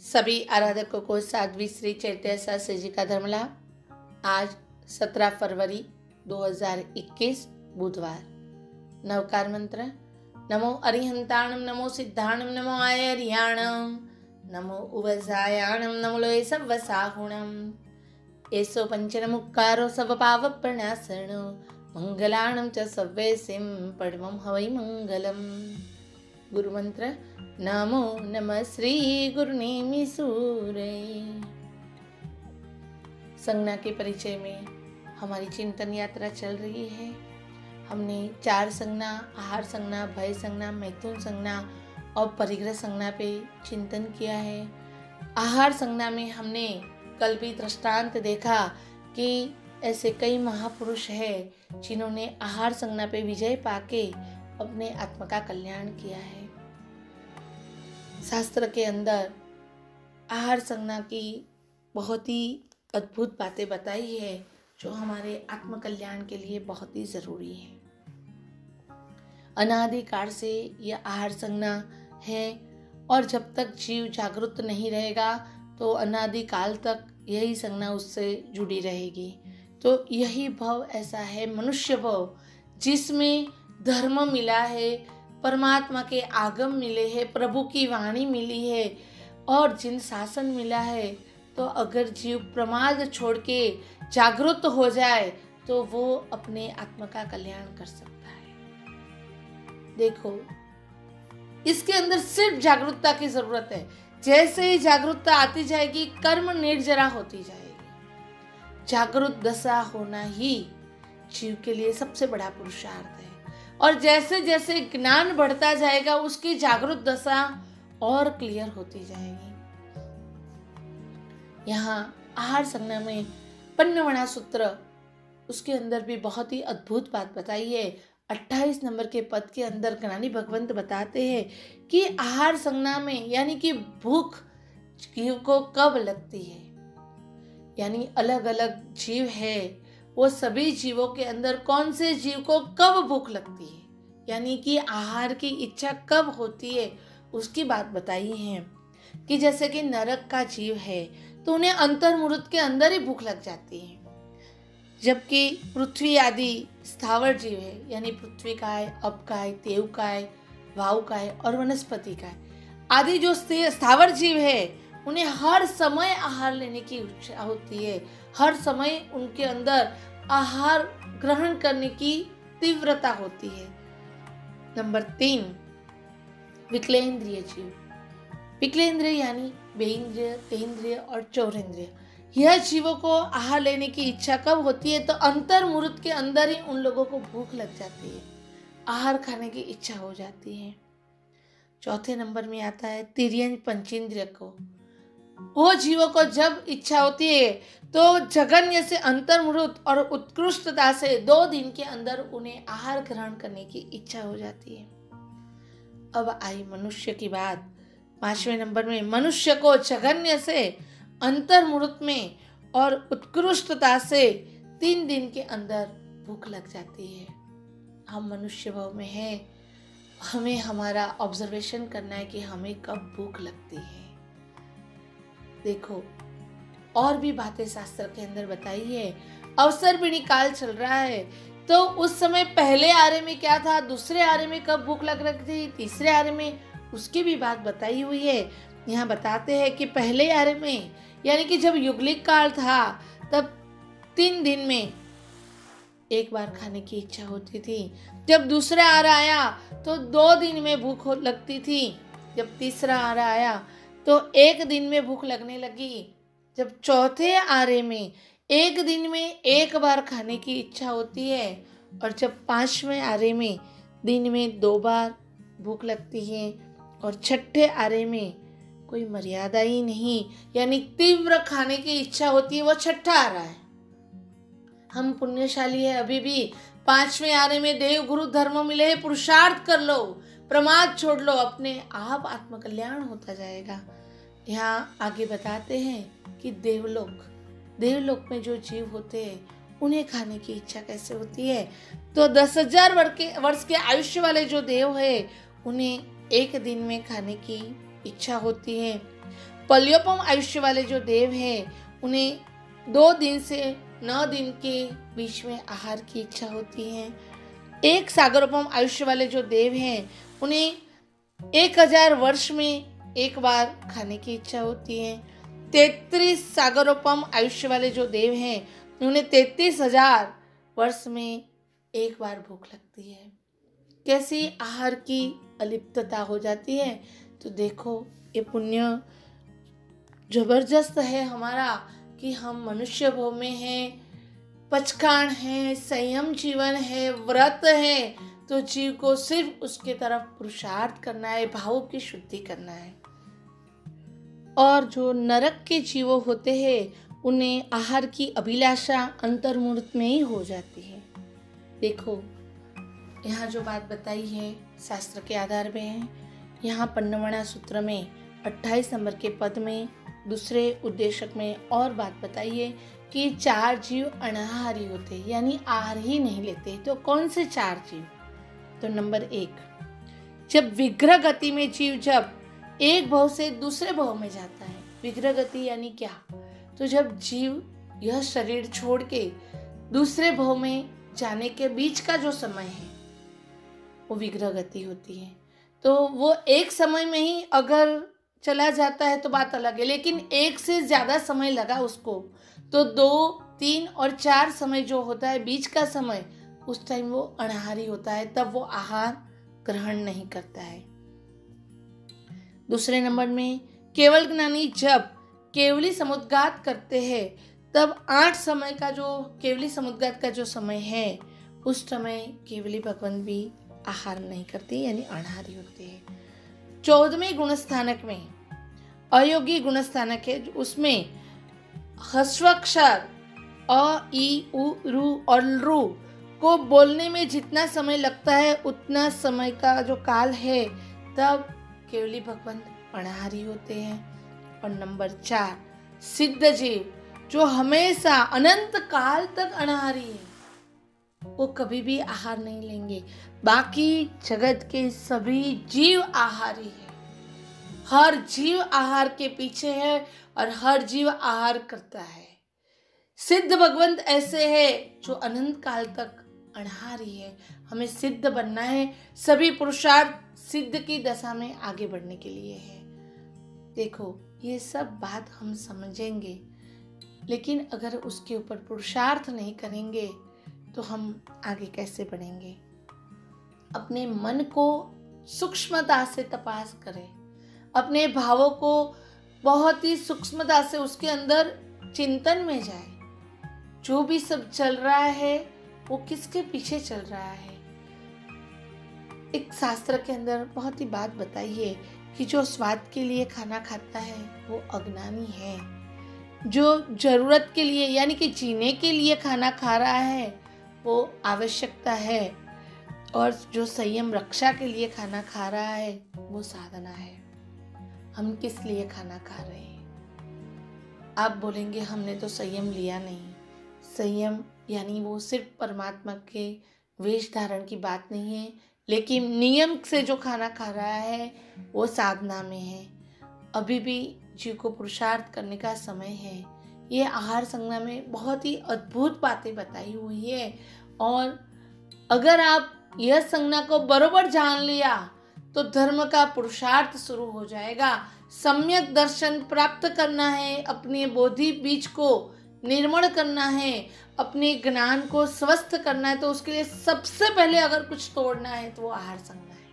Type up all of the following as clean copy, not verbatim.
सभी आराधकों को साध्वी श्री चैत्य शास्त्री जी का धर्म लाभ। आज 17 फरवरी 2021 बुधवार। नवकार मंत्र। नमो अरिहंताणम, नमो सिद्धाणम, नमो आयर्याणम, नमो उवजायाणम, नमो लोय सवसाहुणम। एसो पंचनमुक्कारो सवपाव प्रणासनो, मंगलाणम च सव्यसिम परमं हवै मंगलम। गुरु मंत्र। नमो नमः श्री गुरुनेमि सूरये। संज्ञा के परिचय में हमारी चिंतन यात्रा चल रही है। हमने 4 संज्ञा, आहार संज्ञा, भय संज्ञा, मैथुन संज्ञा और परिग्रह संज्ञा पे चिंतन किया है। आहार संज्ञा में हमने कल भी दृष्टांत देखा कि ऐसे कई महापुरुष हैं जिन्होंने आहार संज्ञा पे विजय पाके अपने आत्मा का कल्याण किया है। शास्त्र के अंदर आहार संज्ञा की बहुत ही अद्भुत बातें बताई है जो हमारे आत्म कल्याण के लिए बहुत ही जरूरी है। अनादि काल से यह आहार संज्ञा है और जब तक जीव जागृत नहीं रहेगा तो अनादि काल तक यही संज्ञा उससे जुड़ी रहेगी। तो यही भव ऐसा है, मनुष्य भव, जिसमें धर्म मिला है, परमात्मा के आगम मिले हैं, प्रभु की वाणी मिली है और जिन शासन मिला है। तो अगर जीव प्रमाद छोड़ के जागृत हो जाए तो वो अपने आत्मा का कल्याण कर सकता है। देखो, इसके अंदर सिर्फ जागरूकता की जरूरत है। जैसे ही जागरूकता आती जाएगी, कर्म निर्जरा होती जाएगी। जागरूक दशा होना ही जीव के लिए सबसे बड़ा पुरुषार्थ है। और जैसे जैसे ज्ञान बढ़ता जाएगा उसकी जागरूक दशा और क्लियर होती जाएगी। यहाँ आहार संज्ञा में पन्नवणा सूत्र, उसके अंदर भी बहुत ही अद्भुत बात बताई है। 28 नंबर के पद के अंदर ज्ञानी भगवंत बताते हैं कि आहार संज्ञा में यानी कि भूख जीव को कब लगती है। यानी अलग अलग जीव है, वो सभी जीवों के अंदर कौन से जीव को कब भूख लगती है, यानी कि आहार की इच्छा कब होती है, उसकी बात बताई है। कि जैसे कि नरक का जीव है तो उन्हें अंतर्मुहूर्त के अंदर ही भूख लग जाती है। जबकि पृथ्वी आदि स्थावर जीव है, यानी पृथ्वी काय, अपकाय, तेवकाय, वायुकाय और वनस्पति काय आदि जो स्थावर जीव है, उन्हें हर समय आहार लेने की इच्छा होती है। हर समय उनके अंदर आहार ग्रहण करने की तीव्रता होती है। नंबर 3, विकलेंद्रिय जीव। विकलेंद्रिय यानी बेइंद्रिय, तेंद्रिय और चौरेंद्रिय। यह जीवों को आहार लेने की इच्छा कब होती है तो अंतर्मुहूर्त के अंदर ही उन लोगों को भूख लग जाती है, आहार खाने की इच्छा हो जाती है। चौथे नंबर में आता है तिर्यंज पंचेंद्रिय को। वो जीवों को जब इच्छा होती है तो जघन्य से अंतर्मुहूर्त और उत्कृष्टता से 2 दिन के अंदर उन्हें आहार ग्रहण करने की इच्छा हो जाती है। अब आई मनुष्य की बात। 5वें नंबर में मनुष्य को जघन्य से अंतर्मुहूर्त में और उत्कृष्टता से 3 दिन के अंदर भूख लग जाती है। हम मनुष्य भाव में हैं, हमें हमारा ऑब्जर्वेशन करना है कि हमें कब भूख लगती है। देखो, और भी बातें शास्त्र के अंदर बताई है। अवसर पिणी काल चल रहा है तो उस समय पहले आरे में क्या था, दूसरे आरे में कब भूख लग रही थी, तीसरे आरे में, उसकी भी बात बताई हुई है। यहाँ बताते हैं कि पहले आरे में यानी कि जब युगलिक काल था तब 3 दिन में एक बार खाने की इच्छा होती थी। जब दूसरा आरा आया तो 2 दिन में भूख लगती थी। जब तीसरा आरा आया तो 1 दिन में भूख लगने लगी। जब चौथे आरे में 1 दिन में 1 बार खाने की इच्छा होती है और जब 5वें आरे में दिन में 2 बार भूख लगती है और छठे आरे में कोई मर्यादा ही नहीं, यानी तीव्र खाने की इच्छा होती है, वो छठा आरा है। हम पुण्यशाली है, अभी भी 5वें आरे में देव गुरु धर्म मिले हैं, पुरुषार्थ कर लो, प्रमाद छोड़ लो, अपने आप आत्मकल्याण होता जाएगा। यहाँ आगे बताते हैं कि देवलोक में जो जीव होते हैं उन्हें खाने की इच्छा कैसे होती है। तो 10,000 वर्ष के आयुष्य वाले जो देव है उन्हें 1 दिन में खाने की इच्छा होती है। पल्योपम आयुष्य वाले जो देव हैं उन्हें 2 दिन से 9 दिन के बीच में आहार की इच्छा होती है। 1 सागरोपम आयुष्य वाले जो देव हैं उन्हें 1000 वर्ष में एक बार खाने की इच्छा होती है। 33 सागरोपम आयुष्य वाले जो देव हैं उन्हें 33,000 वर्ष में एक बार भूख लगती है। कैसी आहार की अलिप्तता हो जाती है। तो देखो ये पुण्य जबरदस्त है हमारा कि हम मनुष्य भव में हैं, पचकान है, संयम जीवन है, व्रत है, तो जीव को सिर्फ उसके तरफ पुरुषार्थ करना है, भावों की शुद्धि करना है। और जो नरक के जीव होते हैं उन्हें आहार की अभिलाषा अंतर्मुहूर्त में ही हो जाती है। देखो यहाँ जो बात बताई है शास्त्र के आधार पे है। यहाँ पन्नवणा सूत्र में 28 नंबर के पद में दूसरे उद्देशक में और बात बताई है कि 4 जीव अनाहारी होते हैं, यानी आहार ही नहीं लेते। तो कौन से 4 जीव? तो नंबर 1, जब विग्रह गति में जीव जब एक भव से दूसरे भव में जाता है। विग्रह गति यानी क्या? तो जब जीव यह शरीर छोड़ के दूसरे भव में जाने के बीच का जो समय है वो विग्रह गति होती है। तो वो एक समय में ही अगर चला जाता है तो बात अलग है, लेकिन एक से ज़्यादा समय लगा उसको, तो 2, 3 और 4 समय जो होता है बीच का समय, उस टाइम वो अनाहारी होता है, तब वो आहार ग्रहण नहीं करता है। दूसरे नंबर में केवल ज्ञानी जब केवली समुद्घात करते हैं तब 8 समय का जो केवली समुद्घात का जो समय है उस समय केवली भगवान भी आहार नहीं करते, यानी अनाहारी होते हैं। 14वें गुणस्थानक में अयोगी गुणस्थानक है, उसमें ह्रस्वाक्षर अ, ई, उ, रु और रू को बोलने में जितना समय लगता है उतना समय का जो काल है तब केवली भगवान अनाहारी होते हैं। और नंबर 4 सिद्ध जीव जो हमेशा अनंत काल तक अनाहारी है, वो कभी भी आहार नहीं लेंगे। बाकी जगत के सभी जीव आहारी है, हर जीव आहार के पीछे है और हर जीव आहार करता है। सिद्ध भगवंत ऐसे है जो अनंत काल तक अनाहारी है। हमें सिद्ध बनना है, सभी पुरुषार्थ सिद्ध की दशा में आगे बढ़ने के लिए है। देखो ये सब बात हम समझेंगे, लेकिन अगर उसके ऊपर पुरुषार्थ नहीं करेंगे तो हम आगे कैसे बढ़ेंगे। अपने मन को सूक्ष्मता से तपास करें, अपने भावों को बहुत ही सूक्ष्मता से उसके अंदर चिंतन में जाए। जो भी सब चल रहा है वो किसके पीछे चल रहा है। एक शास्त्र के अंदर बहुत ही बात बताई है कि जो स्वाद के लिए खाना खाता है वो अज्ञानी है, जो जरूरत के लिए यानी कि जीने के लिए खाना खा रहा है वो आवश्यकता है, और जो संयम रक्षा के लिए खाना खा रहा है वो साधना है। हम किस लिए खाना खा रहे हैं? आप बोलेंगे हमने तो संयम लिया नहीं। संयम यानी वो सिर्फ परमात्मा के वेश धारण की बात नहीं है, लेकिन नियम से जो खाना खा रहा है वो साधना में है। अभी भी जीव को पुरुषार्थ करने का समय है। ये आहार संज्ञा में बहुत ही अद्भुत बातें बताई हुई है, और अगर आप यह संज्ञा को बरोबर जान लिया तो धर्म का पुरुषार्थ शुरू हो जाएगा। सम्यक दर्शन प्राप्त करना है, अपने बोधि बीज को निर्मल करना है, अपने ज्ञान को स्वस्थ करना है, तो उसके लिए सबसे पहले अगर कुछ तोड़ना है तो वो आहार संज्ञा है।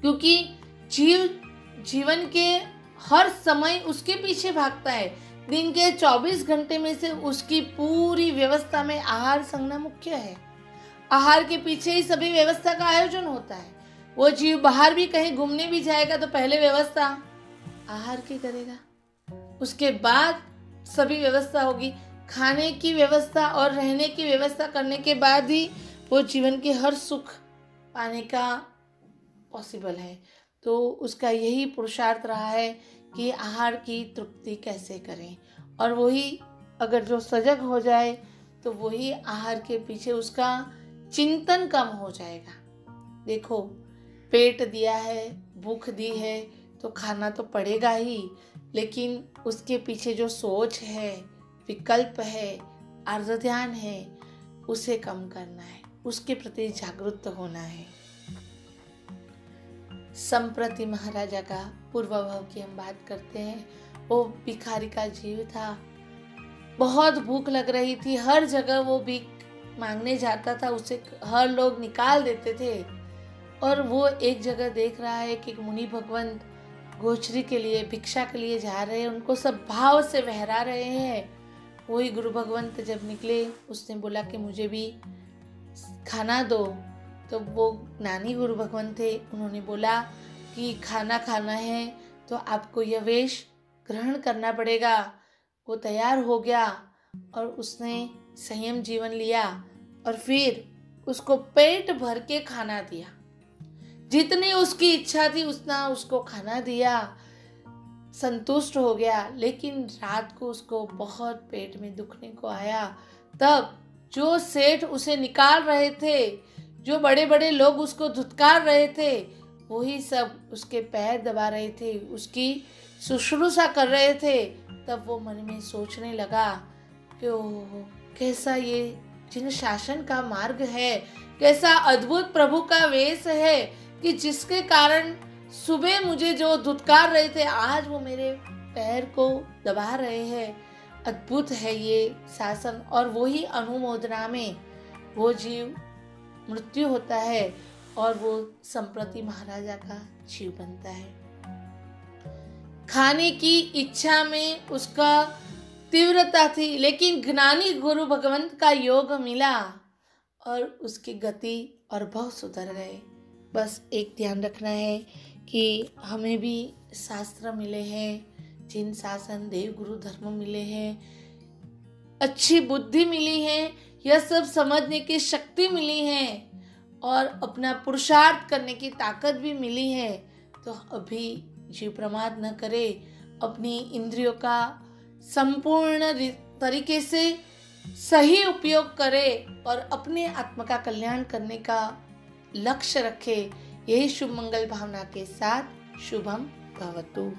क्योंकि जीवन के हर समय उसके पीछे भागता है। दिन के 24 घंटे में से उसकी पूरी व्यवस्था में आहार संज्ञा मुख्य है। आहार के पीछे ही सभी व्यवस्था का आयोजन होता है। वो जीव बाहर भी कहीं घूमने भी जाएगा तो पहले व्यवस्था आहार की करेगा, उसके बाद सभी व्यवस्था होगी। खाने की व्यवस्था और रहने की व्यवस्था करने के बाद ही वो जीवन के हर सुख पाने का पॉसिबल है। तो उसका यही पुरुषार्थ रहा है कि आहार की तृप्ति कैसे करें, और वही अगर जो सजग हो जाए तो वही आहार के पीछे उसका चिंतन कम हो जाएगा। देखो पेट दिया है, भूख दी है तो खाना तो पड़ेगा ही, लेकिन उसके पीछे जो सोच है, विकल्प है, आर्द्र ध्यान है, उसे कम करना है, उसके प्रति जागरूक होना है। संप्रति महाराजा का पूर्वाभाव की हम बात करते हैं। वो भिखारी का जीव था, बहुत भूख लग रही थी, हर जगह वो भीख मांगने जाता था, उसे हर लोग निकाल देते थे। और वो एक जगह देख रहा है कि मुनि भगवंत गोचरी के लिए, भिक्षा के लिए जा रहे हैं, उनको सब भाव से बहरा रहे हैं। वही गुरु भगवंत जब निकले, उसने बोला कि मुझे भी खाना दो। तो वो ज्ञानी गुरु भगवंत थे, उन्होंने बोला कि खाना खाना है तो आपको यह वेश ग्रहण करना पड़ेगा। वो तैयार हो गया और उसने संयम जीवन लिया और फिर उसको पेट भर के खाना दिया, जितनी उसकी इच्छा थी उतना उसको खाना दिया, संतुष्ट हो गया। लेकिन रात को उसको बहुत पेट में दुखने को आया। तब जो सेठ उसे निकाल रहे थे, जो बड़े बड़े लोग उसको धुतकार रहे थे, वही सब उसके पैर दबा रहे थे, उसकी शुश्रूषा कर रहे थे। तब वो मन में सोचने लगा कि ओह, कैसा ये जिन शासन का मार्ग है, कैसा अद्भुत प्रभु का वेश है कि जिसके कारण सुबह मुझे जो धुतकार रहे थे, आज वो मेरे पैर को दबा रहे हैं। अद्भुत है ये शासन। और वही अनुमोदना में वो जीव मृत्यु होता है और वो संप्रति महाराजा का जीव बनता है। खाने की इच्छा में उसका तीव्रता थी, लेकिन ज्ञानी गुरु भगवंत का योग मिला और उसकी गति और बहुत सुधर गए। बस एक ध्यान रखना है कि हमें भी शास्त्र मिले हैं, जिन शासन देव गुरु धर्म मिले हैं, अच्छी बुद्धि मिली है, यह सब समझने की शक्ति मिली है और अपना पुरुषार्थ करने की ताकत भी मिली है। तो अभी जीव प्रमाद न करे, अपनी इंद्रियों का संपूर्ण तरीके से सही उपयोग करे और अपने आत्मा का कल्याण करने का लक्ष्य रखे। यही शुभ मंगल भावना के साथ शुभम भवतु।